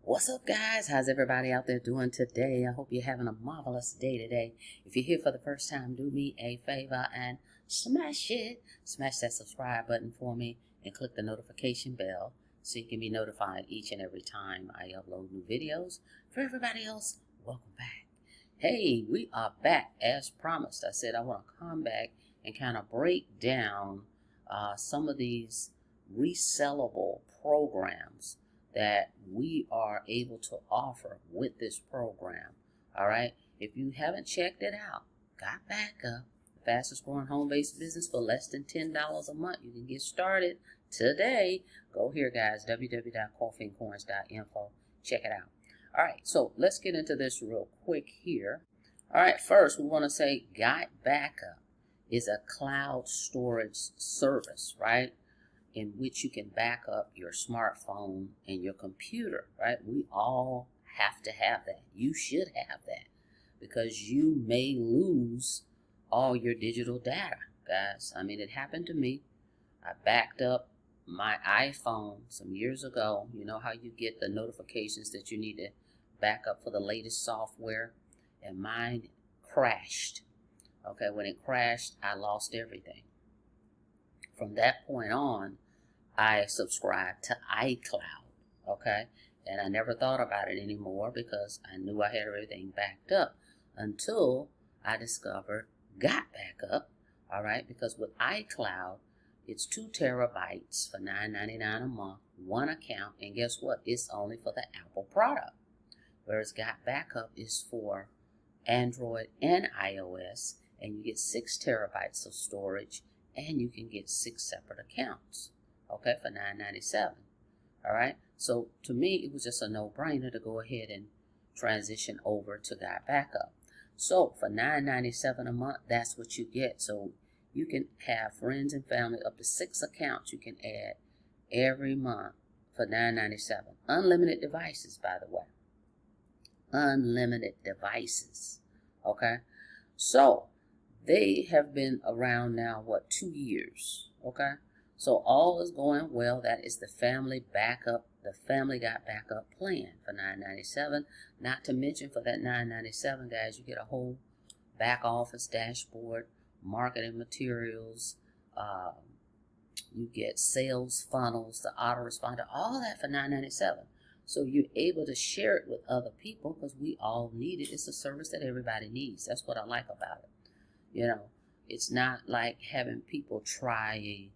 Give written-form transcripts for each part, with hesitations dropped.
What's up, guys? How's everybody out there doing today? I hope you're having a marvelous day today. If you're here for the first time, do me a favor and smash it. Smash that subscribe button for me and click the notification bell so you can be notified each and every time I upload new videos. For everybody else, welcome back. Hey, we are back as promised. I said I want to come back and kind of break down some of these resellable programs that we are able to offer with this program. All right, if you haven't checked it out, Gotbackup, the fastest growing home-based business for less than $10 a month. You can get started today. Go here, guys, www.coffeeandcorns.info. Check it out. All right, so let's get into this real quick here. All right, first we want to say Gotbackup is a cloud storage service, right, in which you can back up your smartphone and your computer, right? We all have to have that. You should have that because you may lose all your digital data, guys. I mean, it happened to me. I backed up my iPhone some years ago. You know how you get the notifications that you need to back up for the latest software? And mine crashed. Okay, when it crashed, I lost everything. From that point on, I subscribed to iCloud, okay? And I never thought about it anymore because I knew I had everything backed up until I discovered Gotbackup, all right? Because with iCloud, it's 2 terabytes for $9.99 a month, one account, and guess what? It's only for the Apple product. Whereas Gotbackup is for Android and iOS, and you get 6 terabytes of storage, and you can get 6 separate accounts, okay, for $9.97. All right, so to me, it was just a no-brainer to go ahead and transition over to Gotbackup. So for $9.97 a month, that's what you get. So you can have friends and family, up to 6 accounts you can add every month for $9.97. Unlimited devices, by the way. Unlimited devices, okay? So they have been around now, 2 years, okay? So all is going well. That is the family backup, the family Gotbackup plan for $9.97. Not to mention for that $9.97, guys, you get a whole back office dashboard, marketing materials, you get sales funnels, the autoresponder, all that for $9.97. So you're able to share it with other people because we all need it. It's a service that everybody needs. That's what I like about it. You know, it's not like having people try a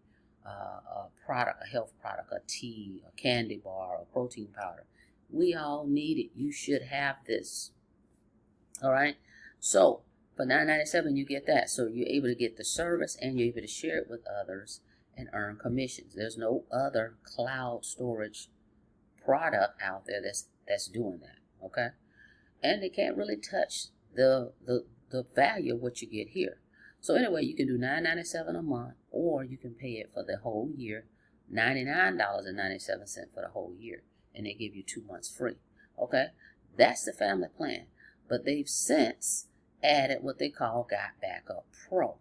product, a health product, a tea, a candy bar, a protein powder. We all need it. You should have this. All right. So for $9.97, you get that. So you're able to get the service and you're able to share it with others and earn commissions. There's no other cloud storage product out there that's doing that. Okay. And they can't really touch the value of what you get here. So anyway, you can do $9.97 a month, or you can pay it for the whole year, $99.97 for the whole year, and they give you 2 months free. Okay, that's the family plan. But they've since added what they call Gotbackup Pro,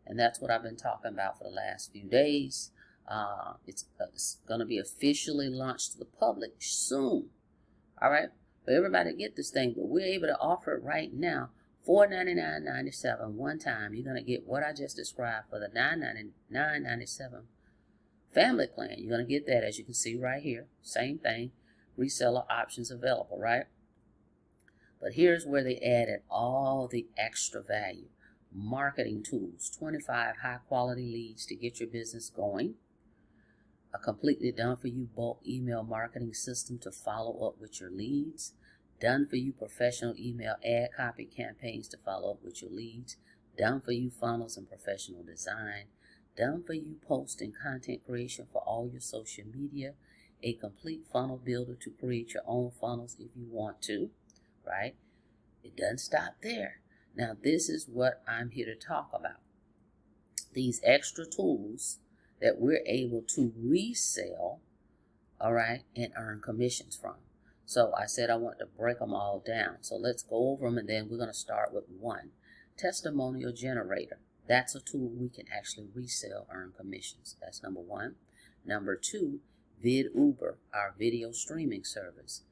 and that's what I've been talking about for the last few days. It's going to be officially launched to the public soon. All right, for everybody to get this thing, but we're able to offer it right now. $499.97 one time. You're going to get what I just described for the $999.97 family plan. You're going to get that, as you can see right here. Same thing. Reseller options available, right? But here's where they added all the extra value. Marketing tools, 25 high-quality leads to get your business going. A completely done-for-you bulk email marketing system to follow up with your leads. Done for you professional email ad copy campaigns to follow up with your leads. Done for you funnels and professional design. Done for you post and content creation for all your social media. A complete funnel builder to create your own funnels if you want to, right? It doesn't stop there. Now this is what I'm here to talk about. These extra tools that we're able to resell, all right, and earn commissions from. So I said I want to break them all down. So let's go over them, and then we're going to start with one. Testimonial generator. That's a tool we can actually resell, earn commissions. That's number one. Number two, Viduber, our video streaming service.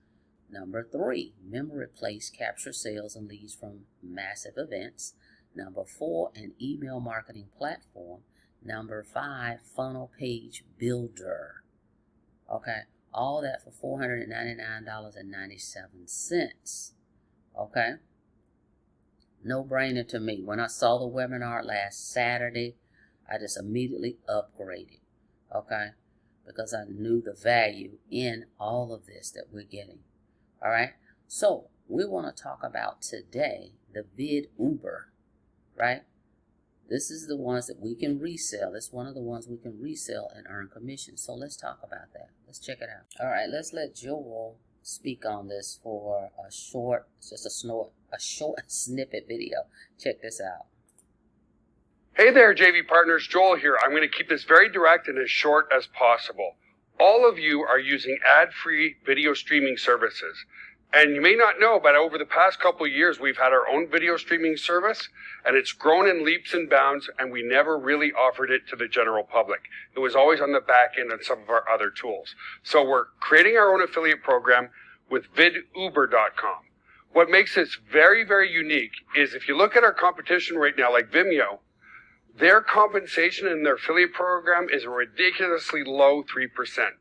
Number 3, memory place capture sales and leads from massive events. Number 4, an email marketing platform. Number 5, funnel page builder. Okay, all that for $499.97. Okay, no brainer to me. When I saw the webinar last Saturday, I just immediately upgraded. Okay, because I knew the value in all of this that we're getting. All right, so we want to talk about today the Viduber, right? This is the ones that we can resell. It's one of the ones we can resell and earn commission. So let's talk about that. Let's check it out. All right, let's let Joel speak on this for a short, a short snippet video. Check this out. Hey there, JV Partners. Joel here. I'm going to keep this very direct and as short as possible. All of you are using ad-free video streaming services. And you may not know, but over the past couple of years, we've had our own video streaming service, and it's grown in leaps and bounds, and we never really offered it to the general public. It was always on the back end of some of our other tools. So we're creating our own affiliate program with Viduber.com. What makes this very, very unique is if you look at our competition right now, like Vimeo, their compensation in their affiliate program is a ridiculously low 3%.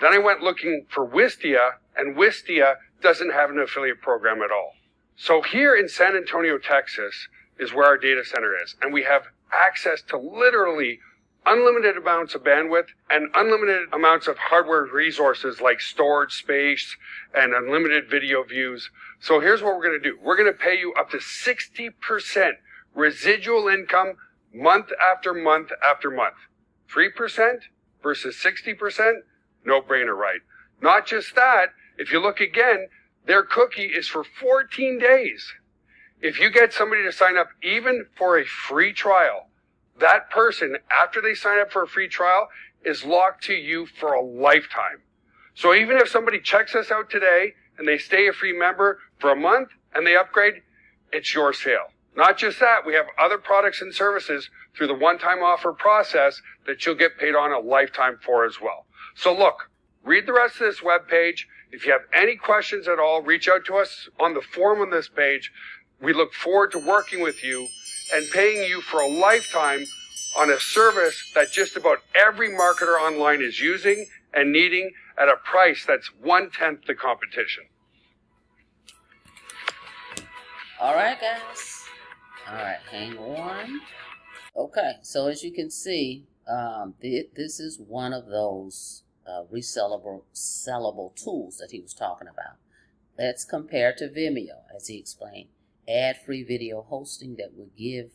Then I went looking for Wistia, and Wistia doesn't have an affiliate program at all. So here in San Antonio, Texas, is where our data center is. And we have access to literally unlimited amounts of bandwidth and unlimited amounts of hardware resources like storage space and unlimited video views. So here's what we're going to do. We're going to pay you up to 60% residual income month after month after month. 3% versus 60%, no brainer, right? Not just that, if you look again, their cookie is for 14 days. If you get somebody to sign up even for a free trial, that person, after they sign up for a free trial, is locked to you for a lifetime. So even if somebody checks us out today and they stay a free member for a month and they upgrade, it's your sale. Not just that, we have other products and services through the one-time offer process that you'll get paid on a lifetime for as well. So look, read the rest of this webpage. If you have any questions at all, reach out to us on the form on this page. We look forward to working with you and paying you for a lifetime on a service that just about every marketer online is using and needing at a price that's 1/10 the competition. All right, guys. All right, hang on. Okay, so as you can see, this is one of those sellable tools that he was talking about. That's compared to Vimeo, as he explained. Ad-free video hosting that would give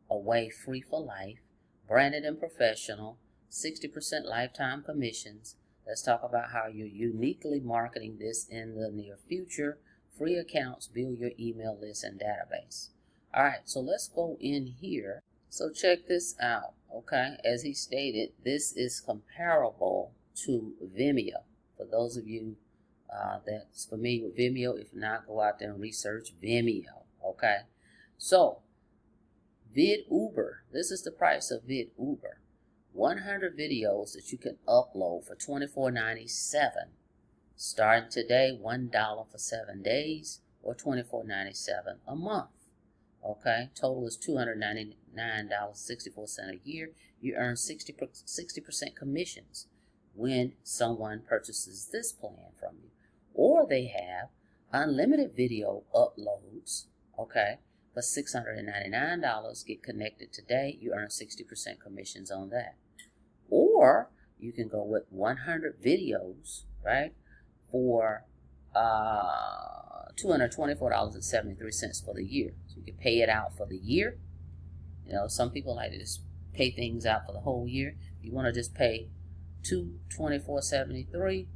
away free for life, branded and professional, 60% lifetime commissions. Let's talk about how you're uniquely marketing this in the near future. Free accounts, build your email list and database. All right, so let's go in here. So check this out, okay? As he stated, this is comparable to Vimeo. For those of you that's familiar with Vimeo, if not, go out there and research Vimeo, okay? So, Viduber, this is the price of Viduber. 100 videos that you can upload for $24.97. Starting today, $1 for 7 days or $24.97 a month. Okay, total is $299.64 a year. You earn 60% commissions when someone purchases this plan from you. Or they have unlimited video uploads, okay, for $699. Get connected today. You earn 60% commissions on that. Or you can go with 100 videos, right, for $224.73 for the year. So you can pay it out for the year. You know, some people like to just pay things out for the whole year. If you want to just pay $224.73,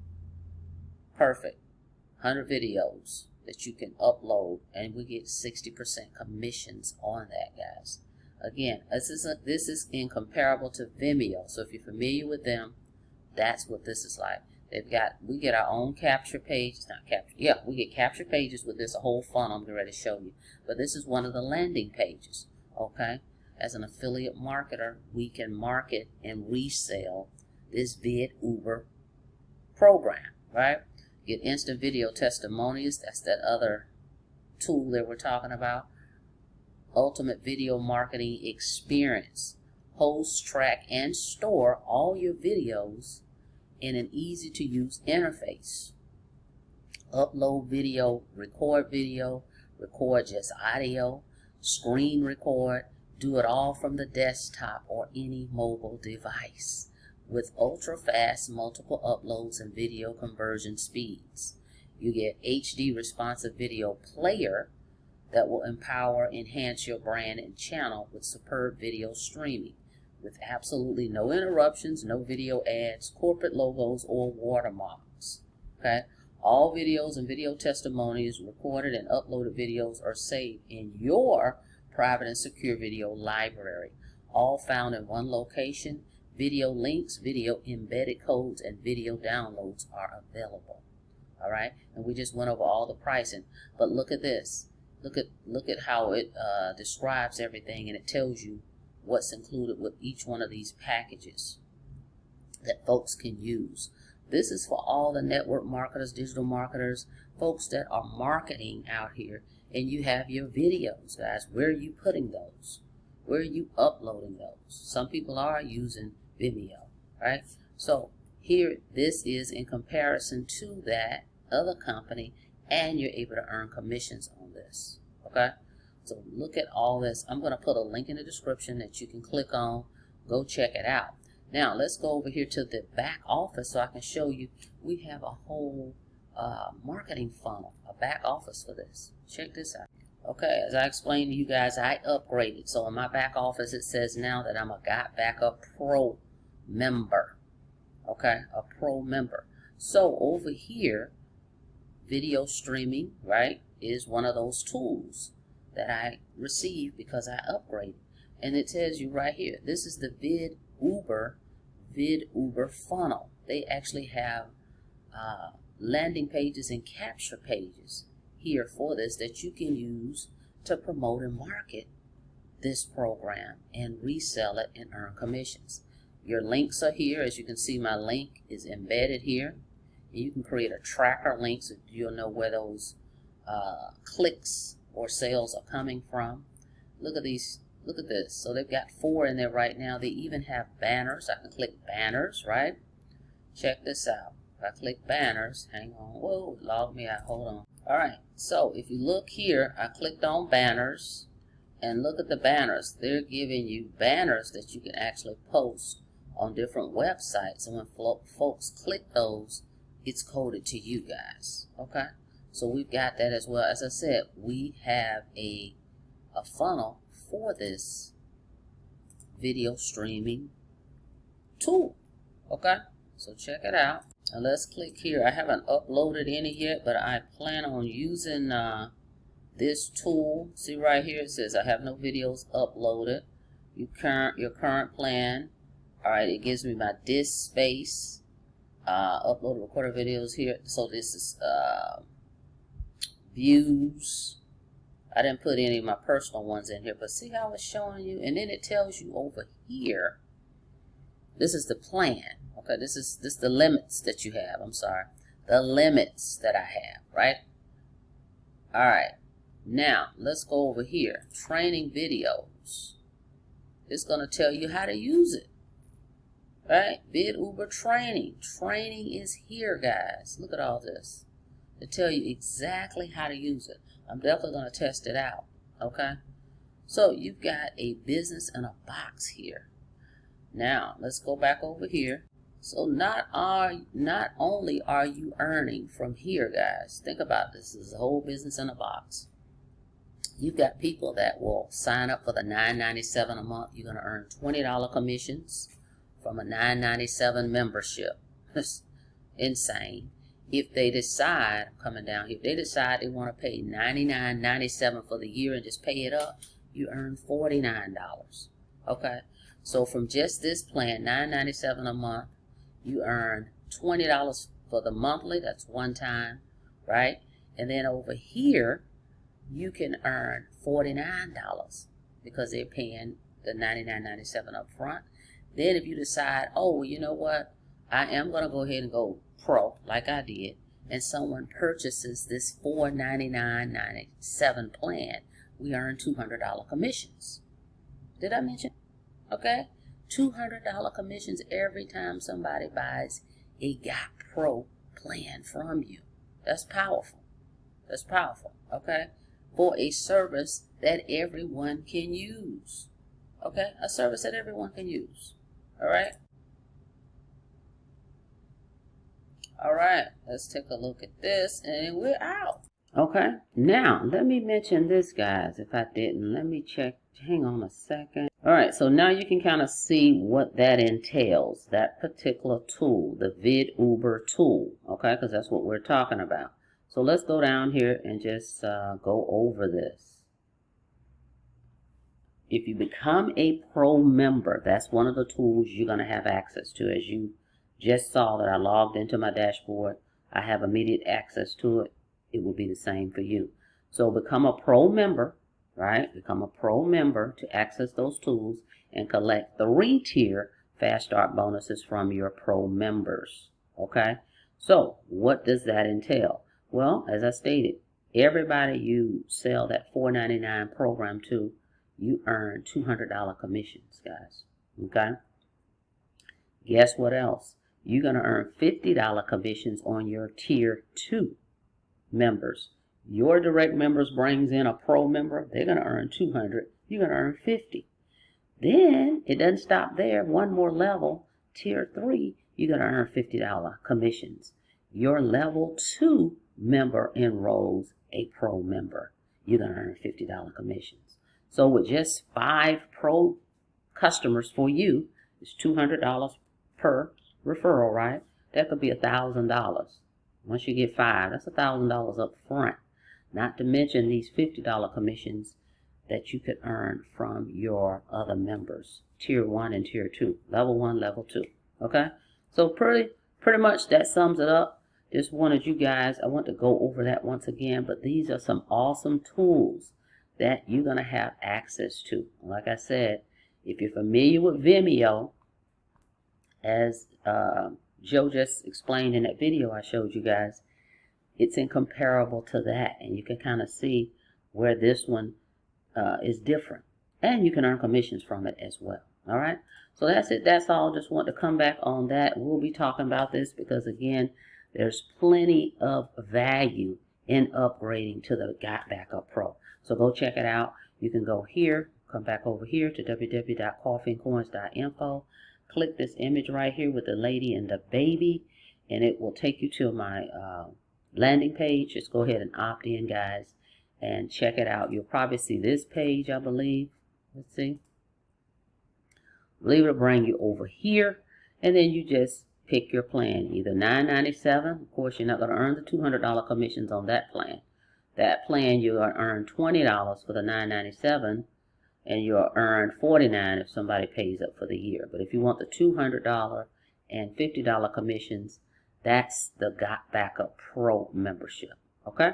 perfect. 100 videos that you can upload, and we get 60% commissions on that, guys. Again, this is incomparable to Vimeo. So if you're familiar with them, that's what this is like. We get our own capture page. It's not capture. Yeah, we get capture pages with this whole funnel I'm ready to show you. But this is one of the landing pages. Okay, as an affiliate marketer, we can market and resell this Viduber program. Right? Get instant video testimonials. That's that other tool that we're talking about. Ultimate video marketing experience. Host, track, and store all your videos in an easy-to-use interface. Upload video, record just audio, screen record, do it all from the desktop or any mobile device with ultra-fast multiple uploads and video conversion speeds. You get HD responsive video player that will empower, enhance your brand and channel with superb video streaming with absolutely no interruptions, no video ads, corporate logos, or watermarks. Okay? All videos and video testimonies, recorded and uploaded videos are saved in your private and secure video library, all found in one location. Video links, video embedded codes, and video downloads are available. All right, and we just went over all the pricing, but look at this. Look at how it describes everything, and it tells you what's included with each one of these packages that folks can use. This is for all the network marketers, digital marketers, folks that are marketing out here, and you have your videos, guys. Where are you putting those? Where are you uploading those? Some people are using Vimeo, right? So here, this is in comparison to that other company, and you're able to earn commissions on this, okay? So look at all this. I'm going to put a link in the description that you can click on. Go check it out. Now, let's go over here to the back office so I can show you. We have a whole marketing funnel, a back office for this. Check this out. Okay, as I explained to you guys, I upgraded. So in my back office, it says now that I'm a Gotbackup Pro member. Okay, a Pro member. So over here, video streaming, right, is one of those tools that I received because I upgraded. And it tells you right here, this is the Viduber funnel. They actually have landing pages and capture pages here for this that you can use to promote and market this program and resell it and earn commissions. Your links are here. As you can see, my link is embedded here. And you can create a tracker link so you'll know where those clicks or sales are coming from. Look at these. Look at this. So they've got 4 in there right now. They even have banners. I can click banners, right? Check this out. If I click banners, hang on. Whoa, it logged me out. Hold on. All right. So if you look here, I clicked on banners. And look at the banners. They're giving you banners that you can actually post on different websites. And when folks click those, it's coded to you guys. Okay? So we've got that as well. As I said, we have a funnel for this video streaming tool. Okay? So check it out. Now let's click here. I haven't uploaded any yet, but I plan on using this tool. See right here, it says I have no videos uploaded. Your current plan. Alright, it gives me my disk space. Upload recorded videos here. So this is views. I didn't put any of my personal ones in here, but see how it's showing you? And then it tells you over here, this is the plan. Okay, this is the limits that you have. I'm sorry. The limits that I have, right? Alright. Now, let's go over here. Training videos. It's going to tell you how to use it. Right? Viduber training. Training is here, guys. Look at all this. To tell you exactly how to use it. I'm definitely going to test it out. Okay? So, you've got a business in a box here. Now, let's go back over here. So, not only are you earning from here, guys. Think about this. This is a whole business in a box. You've got people that will sign up for the $9.97 a month. You're going to earn $20 commissions from a $9.97 membership. That's insane. If they decide, coming down here, if they decide they want to pay $99.97 for the year and just pay it up, you earn $49. Okay? So from just this plan, $9.97 a month, you earn $20 for the monthly. That's one time, right? And then over here, you can earn $49 because they're paying the $99.97 up front. Then if you decide, oh, well, you know what? I am going to go ahead and go pro like I did. and someone purchases this $499.97 plan, we earn $200 commissions. Did I mention? Okay, $200 commissions every time somebody buys a Got Pro plan from you. That's powerful. That's powerful, okay? For a service that everyone can use. Okay, a service that everyone can use. All right? All right, let's take a look at this, and we're out. Okay, now let me mention this, guys. If I didn't, let me check. Hang on a second. All right, so now you can kind of see what that entails, that particular tool, the Viduber tool, okay, because that's what we're talking about. So let's go down here and just go over this. If you become a pro member, that's one of the tools you're going to have access to. As you just saw that I logged into my dashboard, I have immediate access to it. It will be the same for you. So become a pro member, right? Become a pro member to access those tools and collect 3-tier Fast Start bonuses from your pro members, okay? So what does that entail? Well, as I stated, everybody you sell that $4.99 program to, you earn $200 commissions, guys, okay? Guess what else? You're going to earn $50 commissions on your tier 2 members. Your direct members brings in a pro member, they're going to earn $200. You're going to earn $50. Then it doesn't stop there. One more level, tier 3, you're going to earn $50 commissions. Your level 2 member enrolls a pro member. You're going to earn $50 commissions. So with just 5 pro customers for you, it's $200 per referral, right? That could be $1,000. Once you get 5, that's $1,000 up front. Not to mention these $50 commissions that you could earn from your other members, tier 1 and tier 2, level 1, level 2. Okay, so pretty much that sums it up. Just wanted you guys, I want to go over that once again, but these are some awesome tools that you're going to have access to. Like I said, if you're familiar with Vimeo, as Joe just explained in that video I showed you guys, it's incomparable to that, and you can kind of see where this one is different, and you can earn commissions from it as well. All right, so that's it. That's all. Just want to come back on that. We'll be talking about this because, again, there's plenty of value in upgrading to the Gotbackup Pro. So go check it out. You can go here, come back over here to www.coffeeandcoins.info. Click this image right here with the lady and the baby, and it will take you to my landing page. Just go ahead and opt in, guys, and check it out. You'll probably see this page, I believe. Let's see. I believe it'll bring you over here, and then you just pick your plan, either $9.97. Of course, you're not going to earn the $200 commissions on that plan. That plan, you're going to earn $20 for the $9.97, and you'll earn $49 if somebody pays up for the year. But if you want the $200 and $50 commissions, that's the Gotbackup Pro membership. Okay?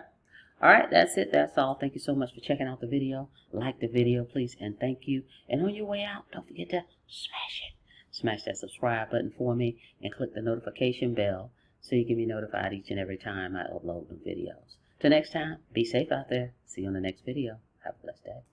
All right, that's it. That's all. Thank you so much for checking out the video. Like the video, please, and thank you. And on your way out, don't forget to smash it. Smash that subscribe button for me and click the notification bell so you can be notified each and every time I upload new videos. Till next time, be safe out there. See you on the next video. Have a blessed day.